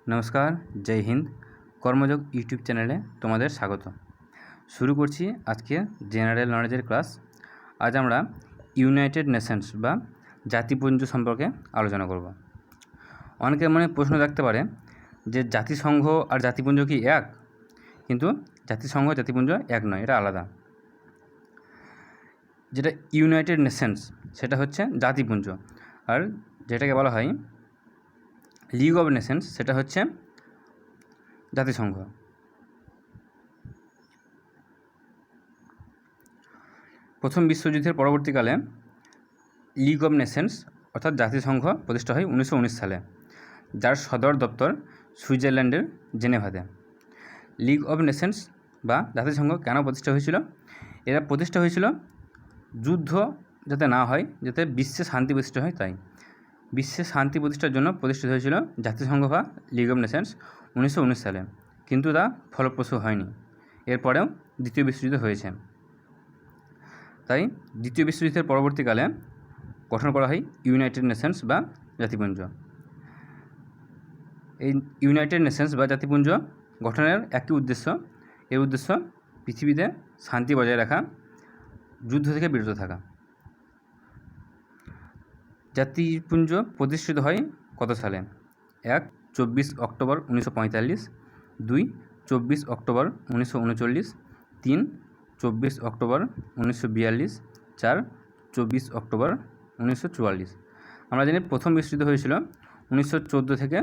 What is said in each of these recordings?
নমস্কার, জয় হিন্দ। কর্মযোগ ইউটিউব চ্যানেলে তোমাদের স্বাগত। শুরু করছি আজকে জেনারেল নলেজের ক্লাস। আজ আমরা ইউনাইটেড নেশনস বা জাতিপুঞ্জ সম্পর্কে আলোচনা করব। অনেকের মনে প্রশ্ন থাকতে পারে যে জাতিসংঘ আর জাতিপুঞ্জ কি এক? কিন্তু জাতিসংঘ জাতিপুঞ্জ এক নয়, এটা আলাদা। যেটা ইউনাইটেড নেশনস সেটা হচ্ছে জাতিপুঞ্জ, আর যেটাকে বলা হয় লিগ অফ নেশনস সেটা হচ্ছে জাতিসংঘ। প্রথম বিশ্বযুদ্ধের পরবর্তীকালে লিগ অফ নেশনস অর্থাৎ জাতিসংঘ প্রতিষ্ঠা হয় 1919 সালে, যার সদর দপ্তর সুইজারল্যান্ডের জেনেভাতে। লিগ অফ নেশনস বা জাতিসংঘ কেন প্রতিষ্ঠা হয়েছিল? এরা প্রতিষ্ঠা হয়েছিল যুদ্ধ যাতে না হয়, যাতে বিশ্বে শান্তি প্রতিষ্ঠা হয়, তাই বিশ্বে শান্তি প্রতিষ্ঠার জন্য প্রতিষ্ঠিত হয়েছিল জাতিসংঘ বা লিগ অফ নেশনস 1919 সালে। কিন্তু তা ফলপ্রসূ হয়নি। এরপরেও দ্বিতীয় বিশ্বযুদ্ধ হয়েছে। তাই দ্বিতীয় বিশ্বযুদ্ধের পরবর্তীকালে গঠন করা হয় ইউনাইটেড নেশনস বা জাতিপুঞ্জ। এই ইউনাইটেড নেশনস বা জাতিপুঞ্জ গঠনের একটি উদ্দেশ্য, এর উদ্দেশ্য পৃথিবীতে শান্তি বজায় রাখা, যুদ্ধ থেকে বিরত থাকা। জাতিপুঞ্জ প্রতিষ্ঠিত হয় কত সালে? 1. 24 অক্টোবর 1945, 2. 24 অক্টোবর 1939, 3. 24 অক্টোবর 1942, 4. 24 অক্টোবর 1944। আমরা জানি প্রথম বিশ্বযুদ্ধ হয়েছিল 1914 থেকে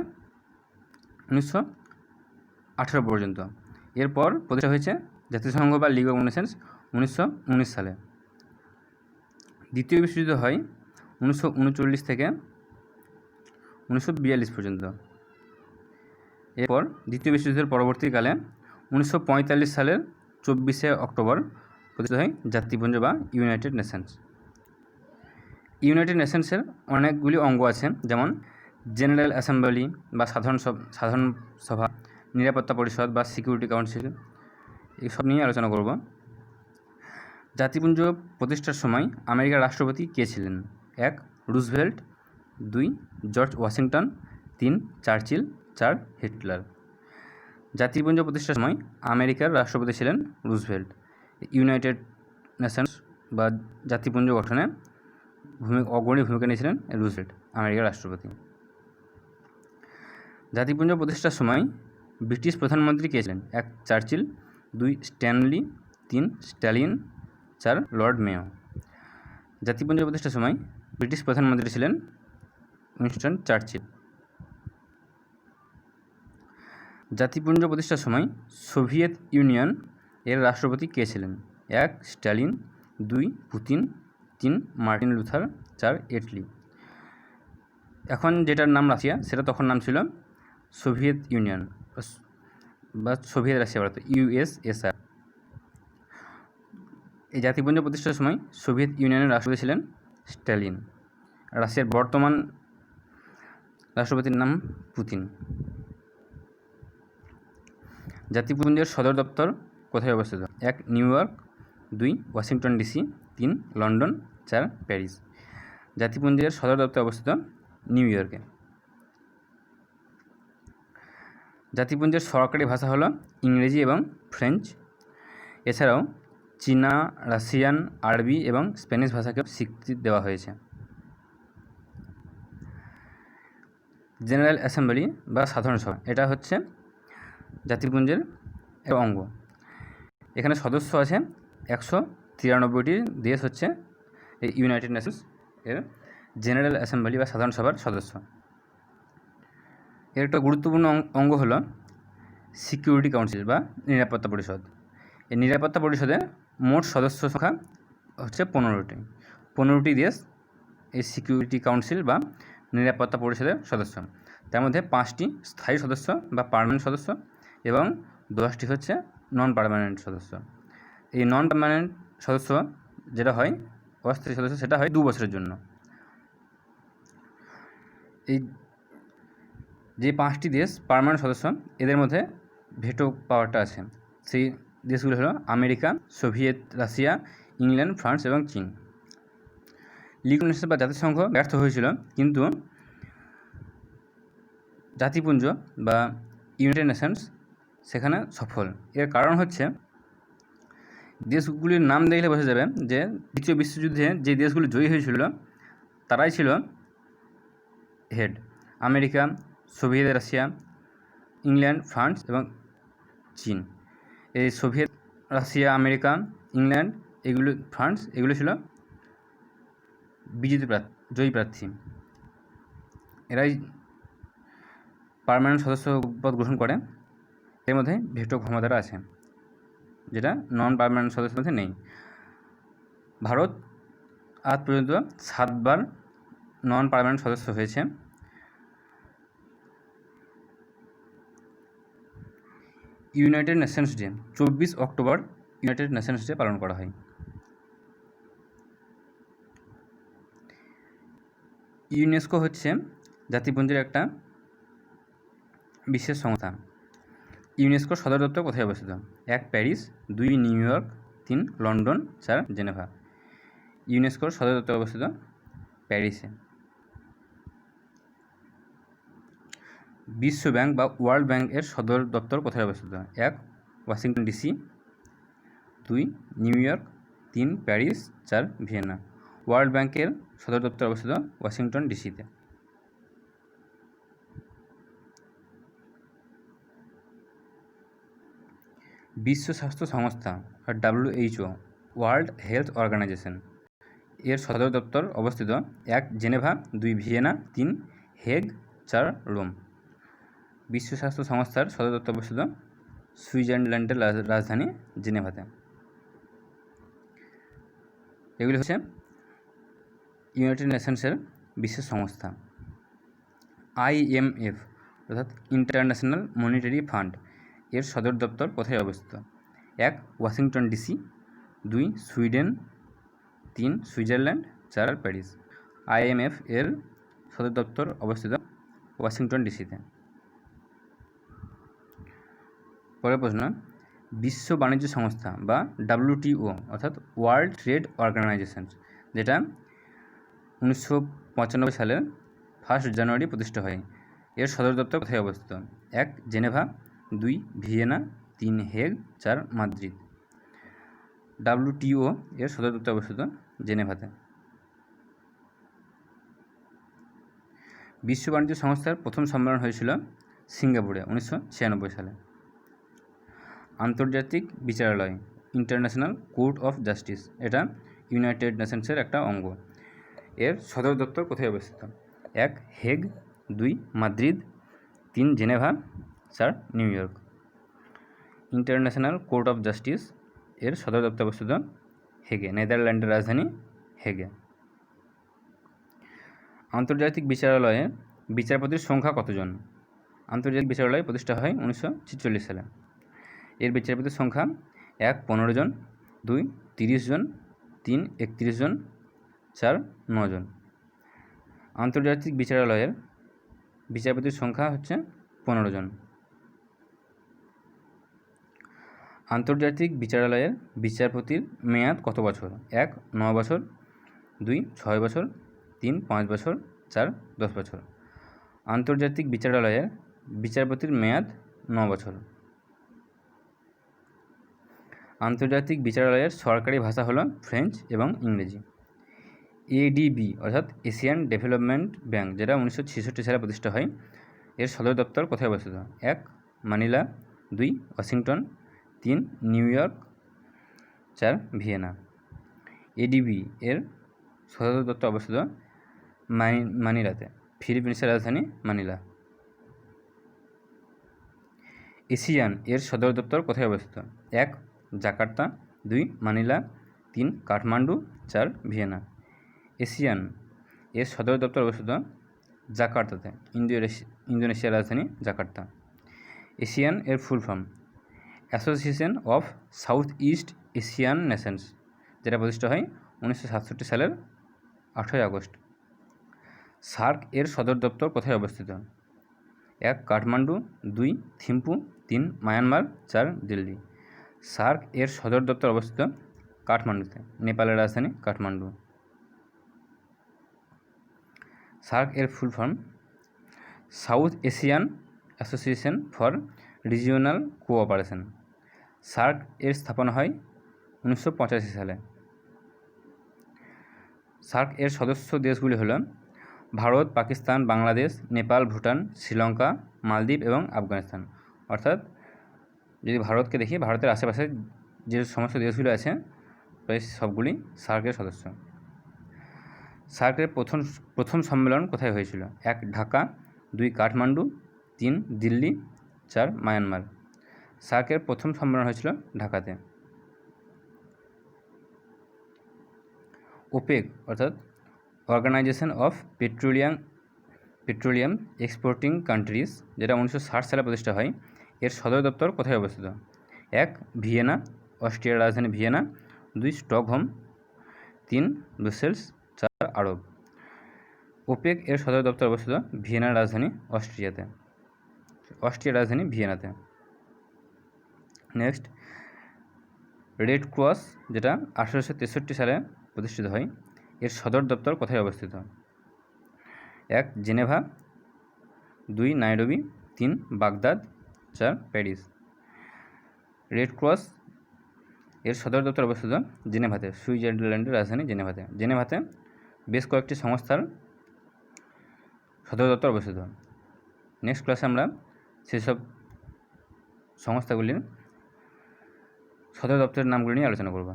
1918 পর্যন্ত। এরপর প্রতিষ্ঠা হয়েছে জাতিসংঘ বা লিগ অফ নেশনস 1919 সালে। দ্বিতীয় বিশ্বযুদ্ধ হয় 1939 থেকে 1942 পর্যন্ত। এরপর দ্বিতীয় বিশ্বযুদ্ধের পরবর্তীকালে 1945 সালের 24শে অক্টোবর প্রতিষ্ঠা হয় জাতিপুঞ্জ বা ইউনাইটেড নেশনস। ইউনাইটেড নেশনসের অনেকগুলি অঙ্গ আছে, যেমন জেনারেল অ্যাসেম্বলি বা সাধারণ সভা, নিরাপত্তা পরিষদ বা সিকিউরিটি কাউন্সিল, এইসব নিয়ে আলোচনা করব। জাতিপুঞ্জ প্রতিষ্ঠার সময় আমেরিকার রাষ্ট্রপতি কে ছিলেন? 1. Roosevelt, 2. George Washington, 3. Churchill, 4. Hitler. জাতিপুঞ্জ প্রতিষ্ঠার সময় আমেরিকার রাষ্ট্রপতি ছিলেন রুজভেল্ট। ইউনাইটেড নেশনস বা জাতিপুঞ্জ গঠনে অগ্রণী ভূমিকা নিয়েছিলেন রুজভেল্ট, আমেরিকার রাষ্ট্রপতি। জাতিপুঞ্জ প্রতিষ্ঠার সময় ব্রিটিশ প্রধানমন্ত্রী কে ছিলেন? 1. Churchill, 2. Stanley, 3. Stalin, 4. Lord Mayo. জাতিপুঞ্জ প্রতিষ্ঠার সময় ব্রিটিশ প্রধানমন্ত্রী ছিলেন উইনস্টন চার্চিল। জাতিপুঞ্জ প্রতিষ্ঠার সময় সোভিয়েত ইউনিয়ন এর রাষ্ট্রপতি কে ছিলেন? 1. Stalin, 2. Putin, 3. Martin Luther, 4. Attlee. এখন যেটার নাম রাশিয়া, সেটা তখন নাম ছিল সোভিয়েত ইউনিয়ন বা সোভিয়েত রাশিয়া, ইউএসএসআর। এই জাতিপুঞ্জ প্রতিষ্ঠার সময় সোভিয়েত ইউনিয়নের রাষ্ট্রপতি ছিলেন স্ট্যালিন। রাশিয়ার বর্তমান রাষ্ট্রপতির নাম পুতিন। জাতিপুঞ্জের সদর দপ্তর কোথায় অবস্থিত? 1. New York, 2. Washington DC, 3. London, 4. Paris. জাতিপুঞ্জের সদর দপ্তর অবস্থিত নিউ ইয়র্কে। জাতিপুঞ্জের সরকারি ভাষা হলো ইংরেজি এবং ফ্রেঞ্চ। এছাড়াও চীনা, রাশিয়ান, আরবি এবং স্প্যানিশ ভাষাকেও স্বীকৃতি দেওয়া হয়েছে। জেনারেল অ্যাসেম্বলি বা সাধারণ সভা, এটা হচ্ছে জাতিপুঞ্জের এক অঙ্গ। এখানে সদস্য আছে 193টি দেশ হচ্ছে এই ইউনাইটেড নেশনস এর জেনারেল অ্যাসেম্বলি বা সাধারণ সভার সদস্য। এর একটা গুরুত্বপূর্ণ অঙ্গ হলো সিকিউরিটি কাউন্সিল বা নিরাপত্তা পরিষদ। এই নিরাপত্তা পরিষদে মোট সদস্য সংখ্যা হচ্ছে 15টি। 15টি দেশ এই সিকিউরিটি কাউন্সিল বা নিরাপত্তা পরিষদের সদস্য। তার মধ্যে 5টি স্থায়ী সদস্য বা পার্মানেন্ট সদস্য এবং 10টি হচ্ছে নন পার্মানেন্ট সদস্য। এই নন পার্মানেন্ট সদস্য যেটা হয়, অস্থায়ী সদস্য, সেটা হয় 2 বছরের জন্য। এই যে 5টি দেশ পার্মানেন্ট সদস্য, এদের মধ্যে ভেটো পাওয়ারটা আছে। সেই দেশগুলো হলো America, Soviet Russia, England, France এবং চীন। লিগ অফ নেশনস বা জাতিসংঘ ব্যর্থ হয়েছিল, কিন্তু জাতিপুঞ্জ বা ইউনাইটেড নেশনস সেখানে সফল। এর কারণ হচ্ছে দেশগুলির নাম দেখলে বোঝা যাবে যে দ্বিতীয় বিশ্বযুদ্ধে যে দেশগুলি জয়ী হয়েছিল তারাই ছিল head. America, Soviet Russia, England, France এবং চীন। এই Soviet Russia, America, England, France এগুলো ছিল জয়ী প্রার্থী। এরাই পার্মানেন্ট সদস্য পদ গ্রহণ করে। এর মধ্যে ভেটো ক্ষমতাটা আছে, যেটা নন পার্মানেন্ট সদস্যের মধ্যে নেই। ভারত আজ পর্যন্ত 7বার নন পার্মানেন্ট সদস্য হয়েছে। United Nations day 24 October United Nations day পালন করা হয়। ইউনেস্কো হচ্ছে জাতিপুঞ্জের একটা বিশেষ সংস্থা। ইউনেস্কোর সদর দপ্তর কোথায় অবস্থিত? 1 Paris, 2 new York, 3 London, 4 Geneva. ইউনেস্কোর সদর দপ্তর অবস্থিত প্যারিসে। বিশ্ব ব্যাংক বা ওয়ার্ল্ড ব্যাংক এর সদর দপ্তর কোথায় অবস্থিত? 1 Washington DC, 2 new York, 3 Paris, 4 Vienna. World ব্যাংকের সদর দপ্তর অবস্থিত ওয়াশিংটন ডিসিতে। বিশ্ব স্বাস্থ্য সংস্থা বা WHO ওয়ার্ল্ড হেলথ অর্গানাইজেশন এর সদর দপ্তর অবস্থিত 1 জেনেভা, 2 ভিয়েনা, 3 হেগ, 4 রোম। বিশ্ব স্বাস্থ্য সংস্থার সদর দপ্তর অবস্থিত সুইজারল্যান্ডের রাজধানী জেনেভাতে। এগুলি হচ্ছে ইউনাইটেড নেশনসের বিশেষ সংস্থা। IMF অর্থাৎ ইন্টারন্যাশনাল মনিটারি ফান্ড এর সদর দপ্তর কোথায় অবস্থিত? 1 Washington DC, 2 Sweden, 3 Switzerland, 4 Paris. IMF এর সদর দপ্তর অবস্থিত ওয়াশিংটন ডিসিতে। পরের প্রশ্ন, বিশ্ব বাণিজ্য সংস্থা বা WTO অর্থাৎ ওয়ার্ল্ড ট্রেড অর্গানাইজেশন, যেটা 1995 সালের 1 জানুয়ারি প্রতিষ্ঠা হয়, এর সদর দপ্তর কোথায় অবস্থিত? 1 Geneva, 2 Vienna, 3 Hague, 4 Madrid. WTO এর সদর দপ্তর অবস্থিত জেনেভাতে। বিশ্ব বাণিজ্য সংস্থার প্রথম সম্মেলন হয়েছিল সিঙ্গাপুরে 1996 সালে। আন্তর্জাতিক বিচারালয় ইন্টারন্যাশনাল কোর্ট অফ জাস্টিস, এটা ইউনাইটেড নেশনসের একটা অঙ্গ। এর সদর দপ্তর কোথায় অবস্থিত? 1 Hague, 2 Madrid, 3 Geneva, 4 new York. International court of justice এর সদর দপ্তর অবস্থিত হেগে, নেদারল্যান্ডের রাজধানী হেগে। আন্তর্জাতিক বিচারালয়ে বিচারপতির সংখ্যা কতজন? আন্তর্জাতিক বিচারালয় প্রতিষ্ঠা হয় 1946 সালে। এর বিচারপতির সংখ্যা 1 15 জন, 2 30 জন, 3 31 জন, 4 9 জন। আন্তর্জাতিক বিচারালয়ের বিচারপতির সংখ্যা হচ্ছে 15 জন। আন্তর্জাতিক বিচারালয়ের বিচারপতির মেয়াদ কত বছর? 1 9 বছর, 2 6 বছর, 3 5 বছর, 4 10 বছর। আন্তর্জাতিক বিচারালয়ের বিচারপতির মেয়াদ 9 বছর। আন্তর্জাতিক বিচারালয়ের সরকারি ভাষা হলো ফ্রেঞ্চ এবং ইংরেজি। ADB অর্থাৎ এশিয়ান ডেভেলপমেন্ট ব্যাংক, যেটা 1966 সালে প্রতিষ্ঠা হয়, এর সদর দপ্তর কোথায় অবস্থিত? 1 Manila, 2 Washington, 3 new York, 4 Vienna. ADB এর সদর দপ্তর অবস্থিত মানিলাতে, ফিলিপিন্সের রাজধানী মানিলা। এশিয়ান এর সদর দপ্তর কোথায় অবস্থিত? 1 Jakarta, 2 Manila, 3 Kathmandu, 4 Vienna. Asian এর সদর দপ্তর অবস্থিত জাকার্তাতে, ইন্দোনেশিয়ার রাজধানী জাকার্তা। এশিয়ান এর full form association of south east Asian Nations, যেটা প্রতিষ্ঠা হয় 1967 সালের 8 আগস্ট। সার্ক এর সদর দপ্তর কোথায় অবস্থিত? 1 কাঠমান্ডু, 2 থিম্পু, 3 মায়ানমার, 4 দিল্লি। সার্ক এর সদর দপ্তর অবস্থিত কাঠমান্ডুতে, নেপালের রাজধানী কাঠমান্ডু। সার্ক এর full form south Asian association for regional cooperation. SAARC এর স্থাপনা হয় 1985 সালে। সার্ক এর সদস্য দেশগুলি হল ভারত, পাকিস্তান, বাংলাদেশ, নেপাল, ভুটান, শ্রীলঙ্কা, মালদ্বীপ এবং আফগানিস্তান। অর্থাৎ যদি ভারতকে দেখি, ভারতের আশেপাশে যে সমস্ত দেশগুলো আছে প্রায় সবগুলি সার্কের সদস্য। সার্কের প্রথম সম্মেলন কোথায় হয়েছিল? 1 ঢাকা, 2 কাঠমান্ডু, 3 দিল্লি, 4 মায়ানমার। সার্কের প্রথম সম্মেলন হয়েছিল ঢাকাতে। ওপেক অর্থাৎ organisation of petroleum exporting countries, যেটা 1960 সালে প্রতিষ্ঠা হয়, এর সদর দপ্তর কোথায় অবস্থিত? 1 ভিয়েনা, অস্ট্রিয়ার রাজধানী ভিয়েনা, 2 স্টকহোম, 3 ব্রুসেলস, 4 আরব। ওপেক এর সদর দপ্তর অবস্থিত ভিয়েনার রাজধানী অস্ট্রিয়ার রাজধানী ভিয়েনাতে। নেক্সট, রেড ক্রস, যেটা 1863 সালে প্রতিষ্ঠিত হয়, এর সদর দপ্তর কোথায় অবস্থিত? 1 Geneva, 2 Nairobi, 3 Baghdad, 4 Paris. Red cross এর সদর দপ্তর অবস্থিত জেনেভাতে, সুইজারল্যান্ডের রাজধানী জেনেভাতে বেশ কয়েকটি সংস্থার সদর দপ্তর অবস্থিত। নেক্সট ক্লাসে আমরা সেসব সংস্থাগুলির সদর দপ্তরের নামগুলি নিয়ে আলোচনা করব।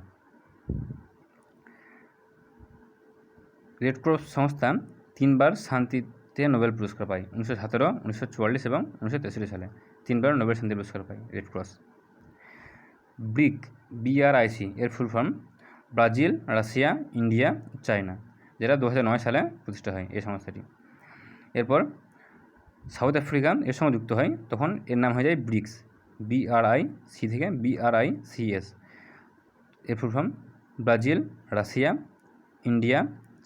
রেড ক্রস সংস্থা 3বার শান্তিতে নোবেল পুরস্কার পায়, 1917, 1944 এবং 1963 সালে 3বার নোবেল শান্তি পুরস্কার পায় রেড ক্রস। BRIC এর full form Brazil, Russia, India, China, যেটা 2009 সালে প্রতিষ্ঠা হয় এই সংস্থাটি। এরপর সাউথ আফ্রিকা এর সঙ্গে যুক্ত হয়, তখন এর নাম হয়ে যায় ব্রিক্স, BRIC থেকে BRICS। এর full form Brazil, Russia, India,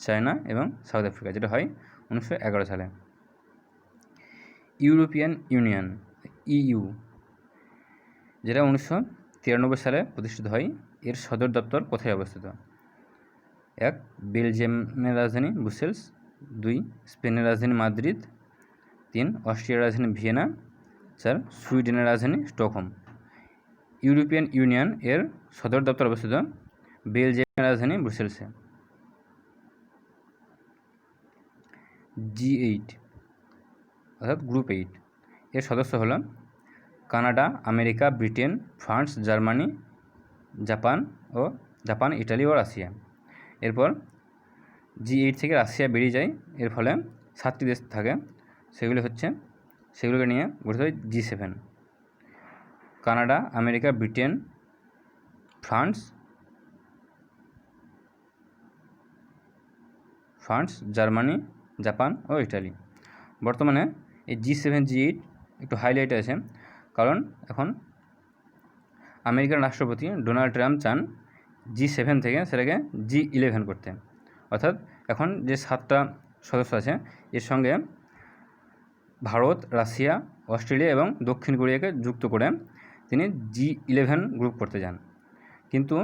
China এবং সাউথ আফ্রিকা, যেটা হয় 1911 সালে। ইউরোপিয়ান ইউনিয়ন EU, যেটা 1993 সালে প্রতিষ্ঠিত হয়, এর সদর দপ্তর কোথায় অবস্থিত? 1 বেলজিয়ামের রাজধানী ব্রুসেলস, 2 স্পেনের রাজধানী মাদ্রিদ, 3 অস্ট্রিয়ার রাজধানী ভিয়েনা, 4 সুইডেনের রাজধানী স্টকহোম। ইউরোপিয়ান ইউনিয়ন এর সদর দপ্তর অবস্থিত বেলজিয়ামের রাজধানী ব্রুসেলসে। G8 অর্থাৎ গ্রুপ 8 এর সদস্য হল Canada, America, Britain, France, Germany, Japan, Italy ও রাশিয়া। এরপর G8 থেকে রাশিয়া বেরিয়ে যায়, এর ফলে 7টি দেশ থাকে, সেগুলোকে নিয়ে গঠিত হয় G7। Canada, America, Britain, France, Germany, Japan ও ইটালি। বর্তমানে এই G7 G8 একটু হাইলাইট আছে, কারণ এখন আমেরিকার রাষ্ট্রপতি ডোনাল্ড ট্রাম্প চান G7 থেকে সেটাকে G11 করতে। অর্থাৎ এখন যে 7টা সদস্য আছে এর সঙ্গে ভারত, রাশিয়া, অস্ট্রেলিয়া এবং দক্ষিণ কোরিয়াকে যুক্ত করে তিনি G11 গ্রুপ করতে চান। কিন্তু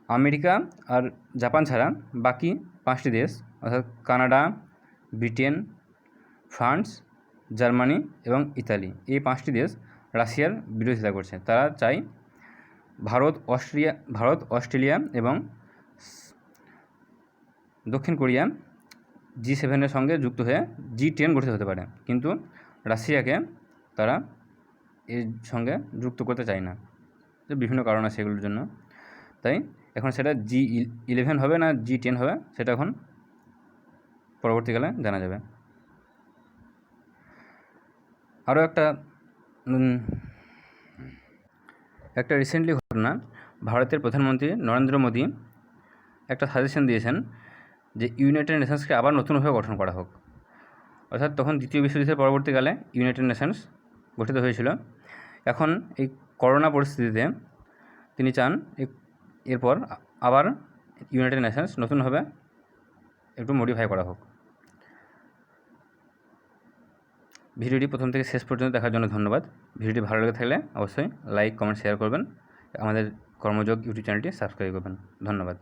আমেরিকা আর জাপান ছাড়া বাকি 5টি দেশ, অর্থাৎ কানাডা, ব্রিটেন, ফ্রান্স, জার্মানি এবং ইতালি, এই 5টি দেশ রাশিয়ার বিরোধিতা করছে। তারা চায় ভারত, অস্ট্রেলিয়া এবং দক্ষিণ কোরিয়া G7 সঙ্গে যুক্ত হয়ে G10 গঠিত হতে পারে, কিন্তু রাশিয়াকে তারা এর সঙ্গে যুক্ত করতে চায় না, বিভিন্ন কারণ আছে এগুলোর জন্য। তাই এখন সেটা G11 হবে না G10 হবে, সেটা এখন পরবর্তীকালে জানা যাবে। আরও একটা রিসেন্টলি ঘটনা, ভারতের প্রধানমন্ত্রী নরেন্দ্র মোদী একটা সাজেশন দিয়েছেন যে ইউনাইটেড নেশনসকে আবার নতুনভাবে গঠন করা হোক। অর্থাৎ তখন দ্বিতীয় বিশ্বযুদ্ধের পরবর্তীকালে ইউনাইটেড নেশনস গঠিত হয়েছিল। এখন এই করোনা পরিস্থিতিতে তিনি চান এরপর আবার ইউনাইটেড নেশনস নতুনভাবে একটু মডিফাই করা হোক। ভিডিওটি প্রথম থেকে শেষ পর্যন্ত দেখার জন্য ধন্যবাদ। ভিডিওটি ভালো লেগে থাকলে অবশ্যই লাইক, কমেন্ট, শেয়ার করবেন। আমাদের কর্মযোগ ইউটিউব চ্যানেলটি সাবস্ক্রাইব করবেন। ধন্যবাদ।